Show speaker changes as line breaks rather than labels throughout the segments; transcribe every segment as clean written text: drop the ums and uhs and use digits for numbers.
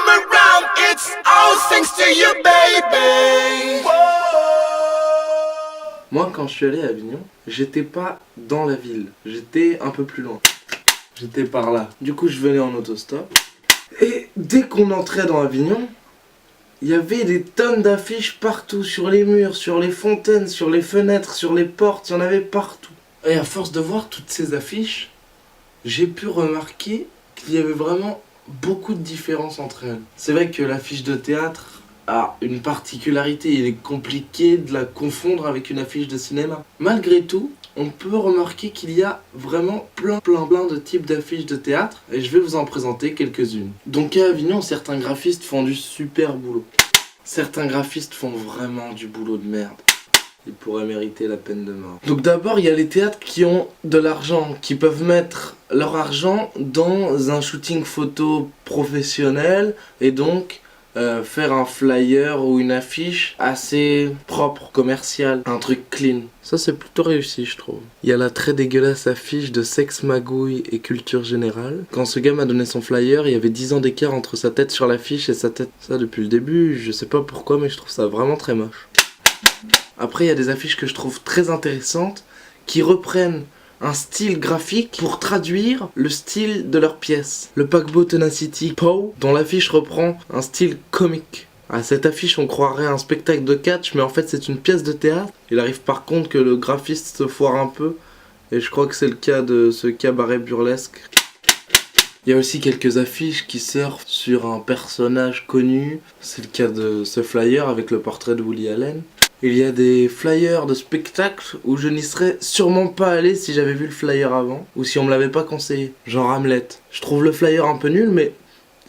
come around, it's all thanks to you, baby.
Moi, quand je suis allé à Avignon, j'étais pas dans la ville, j'étais un peu plus loin. J'étais par là. Du coup, je venais en autostop. Et dès qu'on entrait dans Avignon, il y avait des tonnes d'affiches partout, sur les murs, sur les fontaines, sur les fenêtres, sur les portes, il y en avait partout. Et à force de voir toutes ces affiches, j'ai pu remarquer qu'il y avait vraiment beaucoup de différences entre elles. C'est vrai que l'affiche de théâtre a une particularité, il est compliqué de la confondre avec une affiche de cinéma. Malgré tout, on peut remarquer qu'il y a vraiment plein de types d'affiches de théâtre et je vais vous en présenter quelques-unes. Donc à Avignon, certains graphistes font du super boulot. Certains graphistes font vraiment du boulot de merde. Ils pourraient mériter la peine de mort. Donc d'abord, il y a les théâtres qui ont de l'argent, qui peuvent mettre leur argent dans un shooting photo professionnel et donc faire un flyer ou une affiche assez propre, commercial, un truc clean. Ça c'est plutôt réussi je trouve. Il y a la très dégueulasse affiche de Sexe Magouille et Culture Générale. Quand ce gars m'a donné son flyer, il y avait 10 ans d'écart entre sa tête sur l'affiche et sa tête. Ça depuis le début, je sais pas pourquoi mais je trouve ça vraiment très moche. Après il y a des affiches que je trouve très intéressantes qui reprennent un style graphique pour traduire le style de leur pièce. Le paquebot Tenacity Pow, dont l'affiche reprend un style comique. À cette affiche on croirait un spectacle de catch mais en fait c'est une pièce de théâtre. Il arrive par contre que le graphiste se foire un peu et je crois que c'est le cas de ce cabaret burlesque. Il y a aussi quelques affiches qui surfent sur un personnage connu. C'est le cas de ce flyer avec le portrait de Woody Allen. Il y a des flyers de spectacles où je n'y serais sûrement pas allé si j'avais vu le flyer avant ou si on me l'avait pas conseillé. Genre Hamlet. Je trouve le flyer un peu nul mais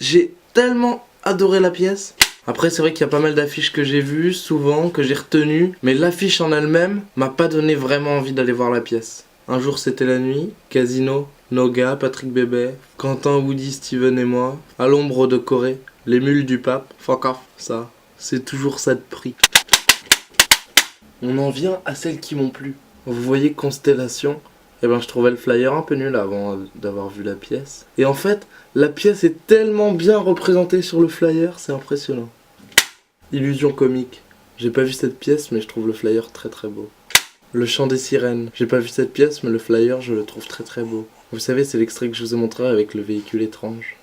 j'ai tellement adoré la pièce. Après c'est vrai qu'il y a pas mal d'affiches que j'ai vues, souvent, que j'ai retenues. Mais l'affiche en elle-même m'a pas donné vraiment envie d'aller voir la pièce. Un jour c'était la nuit, Casino, Noga, Patrick Bébé, Quentin, Woody, Steven et moi, à l'ombre de Corée, les mules du pape, fuck off, ça, c'est toujours ça de prix. On en vient à celles qui m'ont plu. Vous voyez Constellation? Eh ben je trouvais le flyer un peu nul avant d'avoir vu la pièce. Et en fait, la pièce est tellement bien représentée sur le flyer, c'est impressionnant. Illusion comique. J'ai pas vu cette pièce mais je trouve le flyer très très beau. Le chant des sirènes. J'ai pas vu cette pièce mais le flyer je le trouve très très beau. Vous savez c'est l'extrait que je vous ai montré avec le véhicule étrange.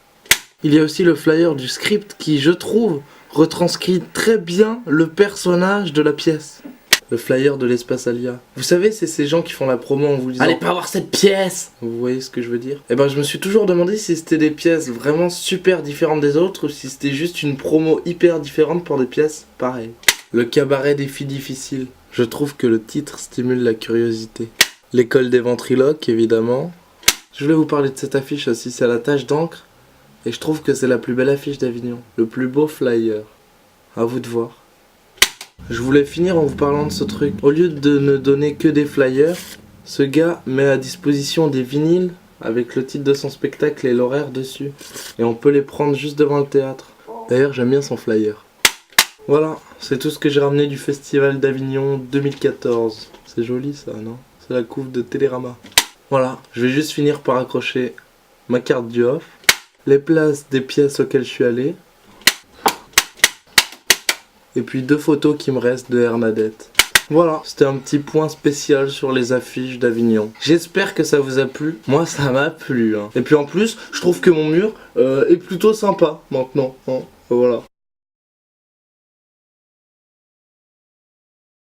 Il y a aussi le flyer du script qui je trouve retranscrit très bien le personnage de la pièce. Le flyer de l'Espace Alia. Vous savez, c'est ces gens qui font la promo en vous disant allez pas voir cette pièce. Vous voyez ce que je veux dire? Et ben je me suis toujours demandé si c'était des pièces vraiment super différentes des autres ou si c'était juste une promo hyper différente pour des pièces pareilles. Le cabaret des filles difficiles. Je trouve que le titre stimule la curiosité. L'école des ventriloques, évidemment. Je voulais vous parler de cette affiche aussi, c'est à la tache d'encre. Et je trouve que c'est la plus belle affiche d'Avignon. Le plus beau flyer. À vous de voir. Je voulais finir en vous parlant de ce truc. Au lieu de ne donner que des flyers, ce gars met à disposition des vinyles avec le titre de son spectacle et l'horaire dessus. Et on peut les prendre juste devant le théâtre. D'ailleurs j'aime bien son flyer. Voilà, c'est tout ce que j'ai ramené du Festival d'Avignon 2014. C'est joli ça, non? C'est la couve de Télérama. Voilà, je vais juste finir par accrocher ma carte du off, les places des pièces auxquelles je suis allé, et puis 2 photos qui me restent de Hernadette. Voilà, c'était un petit point spécial sur les affiches d'Avignon. J'espère que ça vous a plu. Moi, ça m'a plu. Hein. Et puis en plus, je trouve que mon mur est plutôt sympa maintenant. Hein. Voilà.